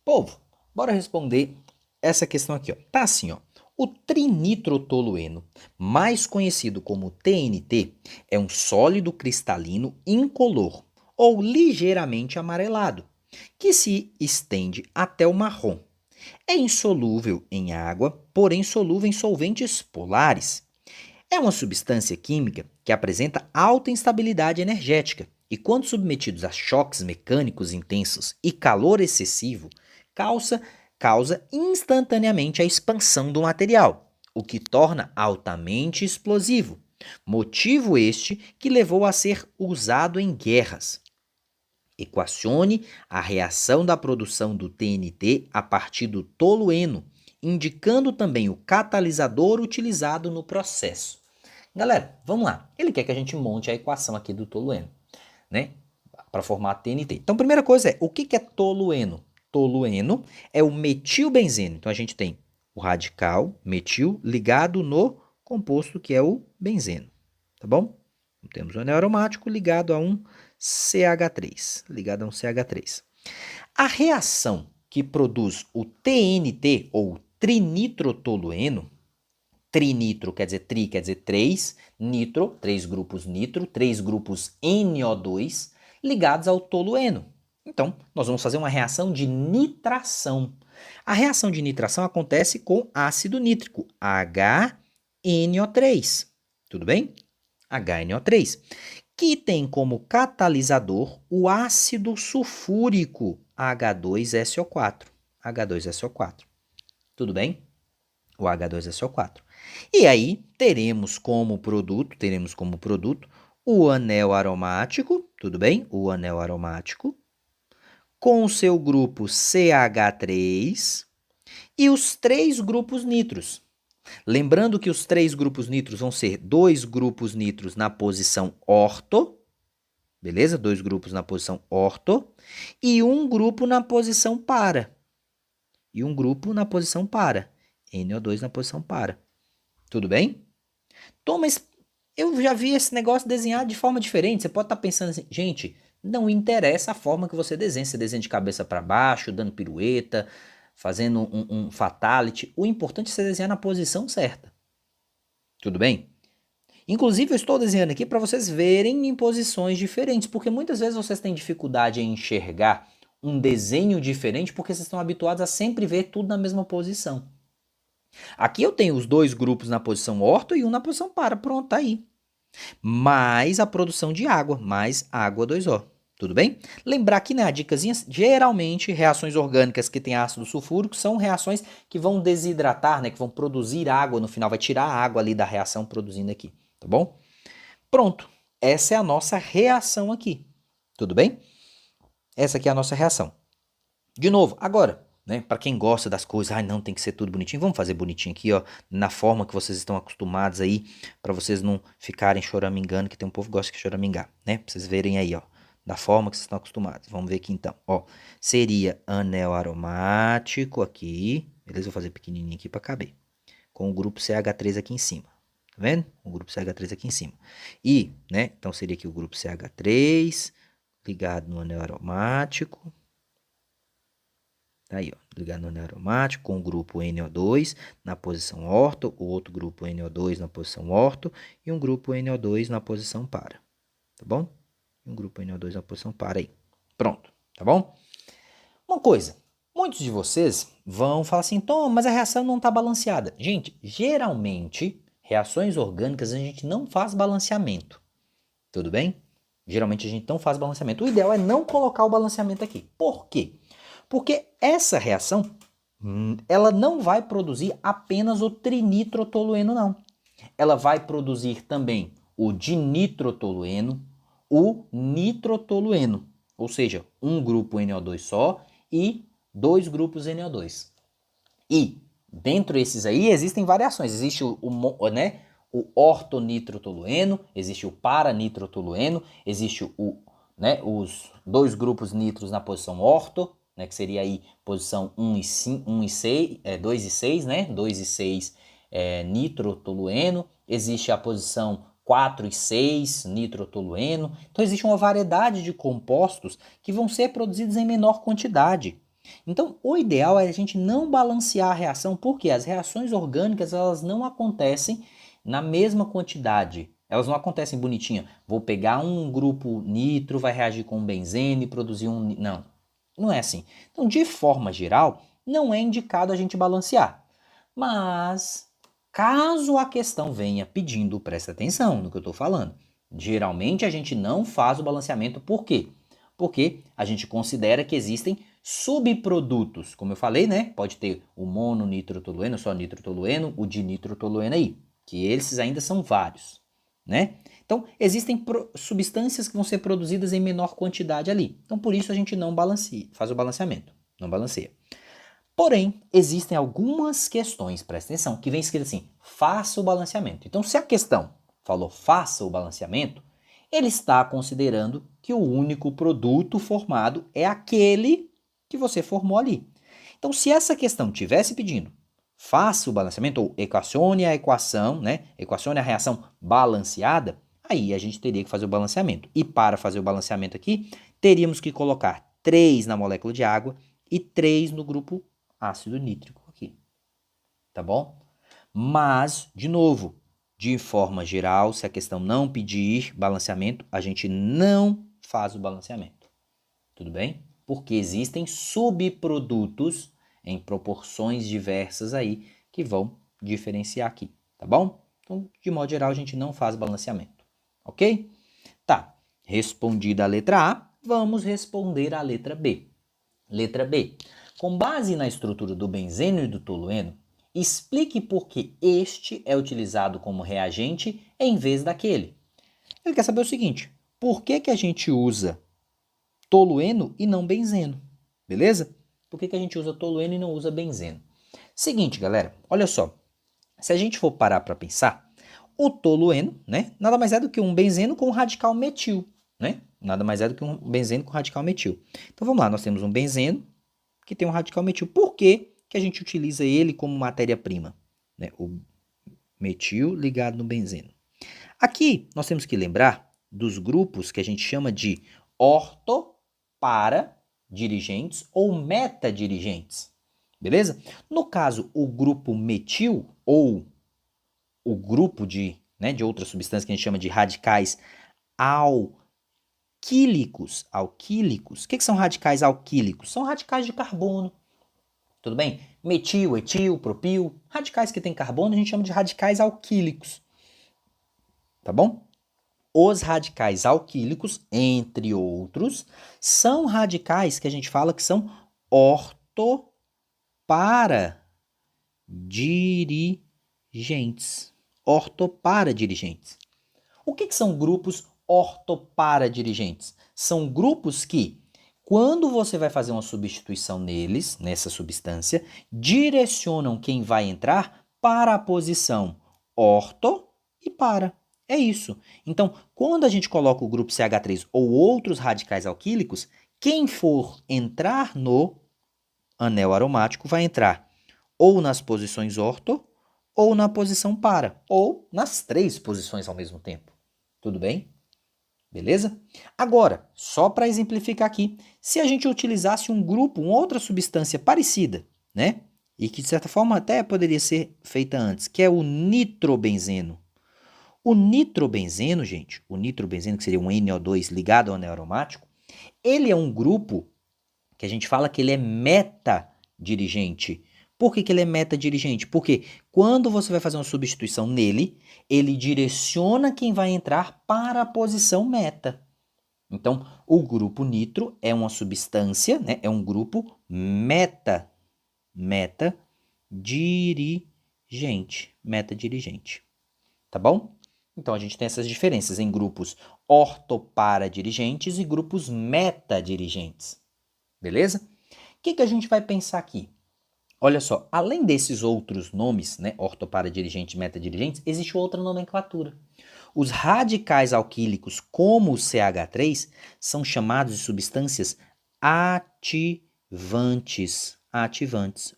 Povo, bora responder essa questão aqui, ó. Tá assim, ó. O trinitrotolueno, mais conhecido como TNT, é um sólido cristalino incolor ou ligeiramente amarelado, que se estende até o marrom. É insolúvel em água, porém solúvel em solventes polares. É uma substância química que apresenta alta instabilidade energética e, quando submetidos a choques mecânicos intensos e calor excessivo, causa instantaneamente a expansão do material, o que torna altamente explosivo. Motivo este que levou a ser usado em guerras. Equacione a reação da produção do TNT a partir do tolueno, indicando também o catalisador utilizado no processo. Galera, vamos lá. Ele quer que a gente monte a equação aqui do tolueno, né? Para formar TNT. Então, primeira coisa é, o que é tolueno? Tolueno é o metilbenzeno. Então, a gente tem o radical metil ligado no composto que é o benzeno, tá bom? Temos o anel aromático ligado a um CH3, A reação que produz o TNT, ou trinitrotolueno, trinitro quer dizer quer dizer 3, nitro, 3 grupos nitro, 3 grupos NO2, ligados ao tolueno. Então, nós vamos fazer uma reação de nitração. A reação de nitração acontece com ácido nítrico, HNO3. Tudo bem? HNO3, que tem como catalisador o ácido sulfúrico H2SO4. H2SO4. Tudo bem? O H2SO4. E aí teremos como produto o anel aromático, tudo bem? O anel aromático com o seu grupo CH3 e os 3 grupos nitros. Lembrando que os 3 grupos nitros vão ser 2 grupos nitros na posição orto, beleza? 2 grupos na posição orto e um grupo na posição para. NO2 na posição para. Tudo bem? Tom, mas eu já vi esse negócio desenhado de forma diferente. Você pode estar pensando assim, gente, não interessa a forma que você desenha. Você desenha de cabeça para baixo, dando pirueta, fazendo um fatality. O importante é você desenhar na posição certa. Tudo bem? Inclusive, eu estou desenhando aqui para vocês verem em posições diferentes, porque muitas vezes vocês têm dificuldade em enxergar um desenho diferente porque vocês estão habituados a sempre ver tudo na mesma posição. Aqui eu tenho os 2 grupos na posição orto e um na posição para. Pronto, tá aí. Mais a produção de água, mais água 2O. Tudo bem? Lembrar que, né, a dicasinha, geralmente reações orgânicas que têm ácido sulfúrico são reações que vão desidratar, né, que vão produzir água no final, vai tirar a água ali da reação produzindo aqui, tá bom? Pronto, essa é a nossa reação aqui, tudo bem? Essa aqui é a nossa reação. De novo, agora, né, para quem gosta das coisas, não, tem que ser tudo bonitinho, vamos fazer bonitinho aqui, ó, na forma que vocês estão acostumados aí, para vocês não ficarem choramingando, que tem um povo que gosta de choramingar, né, pra vocês verem aí, ó, da forma que vocês estão acostumados. Vamos ver aqui então, ó, seria anel aromático aqui, beleza? Vou fazer pequenininho aqui para caber, com o grupo CH3 aqui em cima, tá vendo? O grupo CH3 aqui em cima. E, né, então seria aqui o grupo CH3, ligado no anel aromático. Tá aí, ó, ligado no anel aromático com o grupo NO2 na posição orto, o outro grupo NO2 na posição orto e um grupo NO2 na posição para, tá bom? Um grupo NO2 na posição para aí. Pronto, tá bom? Uma coisa, muitos de vocês vão falar assim, Tom, mas a reação não está balanceada. Gente, geralmente, reações orgânicas a gente não faz balanceamento, tudo bem? Geralmente a gente não faz balanceamento. O ideal é não colocar o balanceamento aqui. Por quê? Porque essa reação, ela não vai produzir apenas o trinitrotolueno, não. Ela vai produzir também o dinitrotolueno, o nitrotolueno, ou seja, um grupo NO2 só e 2 grupos NO2. E dentro desses aí existem variações. Existe né, o ortonitrotolueno, existe o paranitrotolueno, existe né, os 2 grupos nitros na posição orto, né, que seria aí posição 2 e 6, né? 2 e 6 nitrotolueno. Existe a posição 4 e 6 nitrotolueno. Então existe uma variedade de compostos que vão ser produzidos em menor quantidade. Então, o ideal é a gente não balancear a reação, porque as reações orgânicas elas não acontecem na mesma quantidade. Elas não acontecem bonitinha. Vou pegar um grupo nitro, vai reagir com um benzene e produzir um... Não, não é assim. Então, de forma geral, não é indicado a gente balancear. Mas, caso a questão venha pedindo, presta atenção no que eu estou falando. Geralmente a gente não faz o balanceamento, por quê? Porque a gente considera que existem subprodutos. Como eu falei, né? Pode ter o mononitrotolueno, só nitrotolueno, o dinitrotolueno aí, que esses ainda são vários, né? Então, existem substâncias que vão ser produzidas em menor quantidade ali. Então, por isso a gente não balanceia, faz o balanceamento, não balanceia. Porém, existem algumas questões, presta atenção, que vem escrito assim, faça o balanceamento. Então, se a questão falou faça o balanceamento, ele está considerando que o único produto formado é aquele que você formou ali. Então, se essa questão tivesse pedindo faça o balanceamento, ou equacione a equação, né? Equacione a reação balanceada, aí a gente teria que fazer o balanceamento. E para fazer o balanceamento aqui, teríamos que colocar 3 na molécula de água e 3 no grupo ácido nítrico aqui, tá bom? Mas, de novo, de forma geral, se a questão não pedir balanceamento, a gente não faz o balanceamento, tudo bem? Porque existem subprodutos em proporções diversas aí que vão diferenciar aqui, tá bom? Então, de modo geral, a gente não faz balanceamento, ok? Tá, respondida a letra A, vamos responder a letra B. Letra B. Com base na estrutura do benzeno e do tolueno, explique por que este é utilizado como reagente em vez daquele. Ele quer saber o seguinte, por que a gente usa tolueno e não benzeno? Beleza? Por que a gente usa tolueno e não usa benzeno? Seguinte, galera, olha só. Se a gente for parar para pensar, o tolueno, né, nada mais é do que um benzeno com radical metil, né? Nada mais é do que um benzeno com radical metil. Então vamos lá, nós temos um benzeno que tem um radical metil. Por que a gente utiliza ele como matéria-prima? Né? O metil ligado no benzeno. Aqui nós temos que lembrar dos grupos que a gente chama de orto-para-dirigentes ou meta-dirigentes. Beleza? No caso, o grupo metil ou o grupo de outras substâncias que a gente chama de radicais alquílicos. Alquílicos. O que são radicais alquílicos? São radicais de carbono. Tudo bem? Metil, etil, propil. Radicais que têm carbono a gente chama de radicais alquílicos. Tá bom? Os radicais alquílicos, entre outros, são radicais que a gente fala que são ortopara-dirigentes. Ortopara-dirigentes. O que são grupos ortopara-dirigentes? São grupos que, quando você vai fazer uma substituição neles, nessa substância, direcionam quem vai entrar para a posição orto e para. É isso. Então, quando a gente coloca o grupo CH3 ou outros radicais alquílicos, quem for entrar no anel aromático vai entrar ou nas posições orto ou na posição para, ou nas 3 posições ao mesmo tempo. Tudo bem? Beleza? Agora, só para exemplificar aqui, se a gente utilizasse um grupo, uma outra substância parecida, né? E que de certa forma até poderia ser feita antes, que é o nitrobenzeno. O nitrobenzeno, gente, o nitrobenzeno, que seria um NO2 ligado ao anel aromático, ele é um grupo que a gente fala que ele é meta-dirigente. Por que ele é meta-dirigente? Porque quando você vai fazer uma substituição nele, ele direciona quem vai entrar para a posição meta. Então, o grupo nitro é uma substância, né? É um grupo meta-dirigente. Tá bom? Então, a gente tem essas diferenças em grupos ortopara-dirigentes e grupos meta-dirigentes. Beleza? O que a gente vai pensar aqui? Olha só, além desses outros nomes, né, ortopara-dirigentes e meta-dirigentes, existe outra nomenclatura. Os radicais alquílicos, como o CH3, são chamados de substâncias ativantes.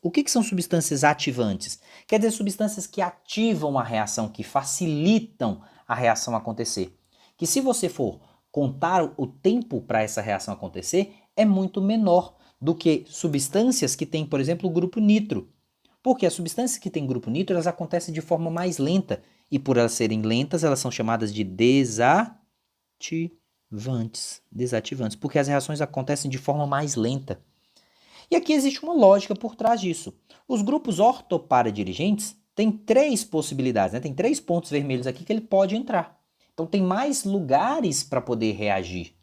O que são substâncias ativantes? Quer dizer, substâncias que ativam a reação, que facilitam a reação acontecer. Que se você for contar o tempo para essa reação acontecer, é muito menor do que substâncias que têm, por exemplo, o grupo nitro. Porque as substâncias que têm grupo nitro, elas acontecem de forma mais lenta. E por elas serem lentas, elas são chamadas de desativantes. Desativantes, porque as reações acontecem de forma mais lenta. E aqui existe uma lógica por trás disso. Os grupos ortoparadirigentes têm três possibilidades, né? Tem 3 pontos vermelhos aqui que ele pode entrar. Então tem mais lugares para poder reagir.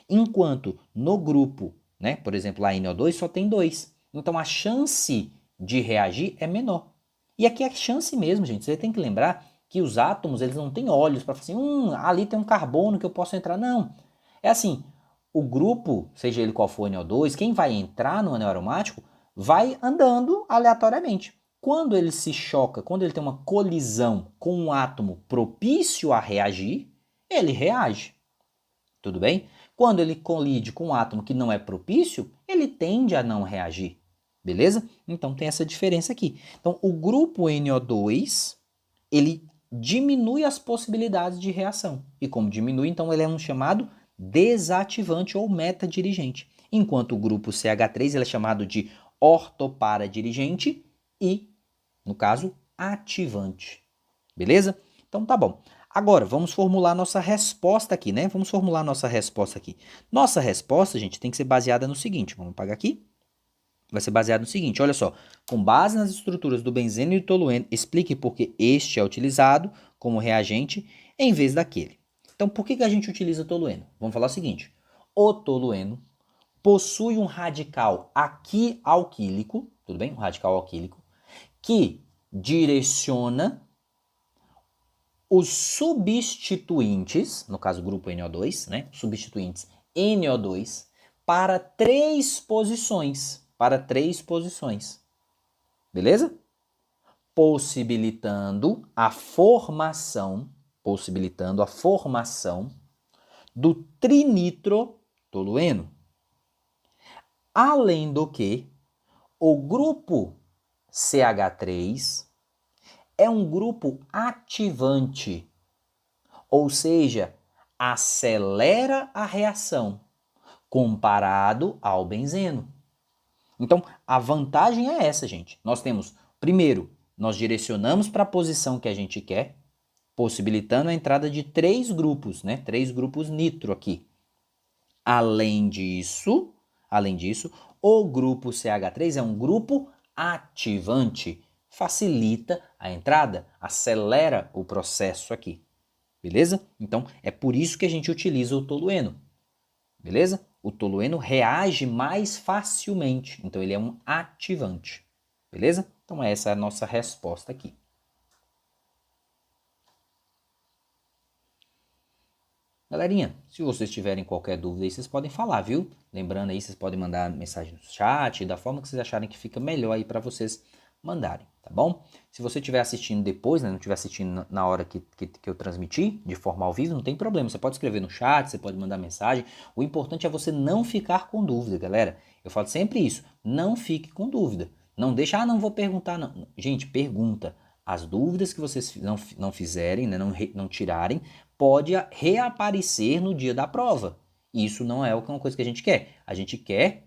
Enquanto no grupo, né, por exemplo, a NO2 só tem 2. Então a chance de reagir é menor. E aqui é a chance mesmo, gente. Você tem que lembrar que os átomos, eles não têm olhos para falar assim, ali tem um carbono que eu posso entrar. Não. É assim, o grupo, seja ele qual for o NO2, quem vai entrar no anel aromático vai andando aleatoriamente. Quando ele se choca, quando ele tem uma colisão com um átomo propício a reagir, ele reage. Tudo bem? Quando ele colide com um átomo que não é propício, ele tende a não reagir. Beleza? Então tem essa diferença aqui. Então o grupo NO2, ele diminui as possibilidades de reação. E como diminui, então ele é um chamado desativante ou metadirigente. Enquanto o grupo CH3 ele é chamado de ortoparadirigente e, no caso, ativante. Beleza? Então tá bom. Agora, vamos formular nossa resposta aqui, né? Vamos formular nossa resposta aqui. Nossa resposta, gente, tem que ser baseada no seguinte. Vamos apagar aqui. Vai ser baseado no seguinte, olha só. Com base nas estruturas do benzeno e do tolueno, explique por que este é utilizado como reagente em vez daquele. Então, por que a gente utiliza o tolueno? Vamos falar o seguinte. O tolueno possui um radical aqui alquílico, tudo bem? Um radical alquílico, que direciona os substituintes, no caso grupo NO2, né? Substituintes NO2 para 3 posições. Para 3 posições. Beleza? Possibilitando a formação do trinitrotolueno. Além do que, o grupo CH3 é um grupo ativante, ou seja, acelera a reação comparado ao benzeno. Então, a vantagem é essa, gente. Nós temos, primeiro, nós direcionamos para a posição que a gente quer, possibilitando a entrada de 3 grupos, né? 3 grupos nitro aqui. Além disso, o grupo CH3 é um grupo ativante, facilita a entrada, acelera o processo aqui, beleza? Então, é por isso que a gente utiliza o tolueno, beleza? O tolueno reage mais facilmente, então ele é um ativante, beleza? Então, essa é a nossa resposta aqui. Galerinha, se vocês tiverem qualquer dúvida aí, vocês podem falar, viu? Lembrando aí, vocês podem mandar mensagem no chat, da forma que vocês acharem que fica melhor aí para vocês mandarem, tá bom? Se você estiver assistindo depois, né, não estiver assistindo na hora que eu transmiti, de forma ao vivo, não tem problema. Você pode escrever no chat, você pode mandar mensagem. O importante é você não ficar com dúvida, galera. Eu falo sempre isso, não fique com dúvida. Não deixa, não vou perguntar, não. Gente, pergunta. As dúvidas que vocês não fizerem, né, não tirarem, pode reaparecer no dia da prova. Isso não é uma coisa que a gente quer. A gente quer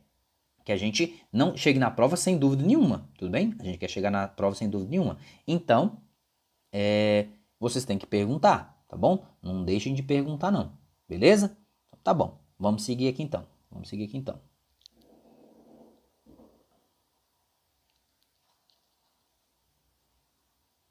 que a gente não chegue na prova sem dúvida nenhuma, tudo bem? A gente quer chegar na prova sem dúvida nenhuma. Então, vocês têm que perguntar, tá bom? Não deixem de perguntar não, beleza? Tá bom, vamos seguir aqui então.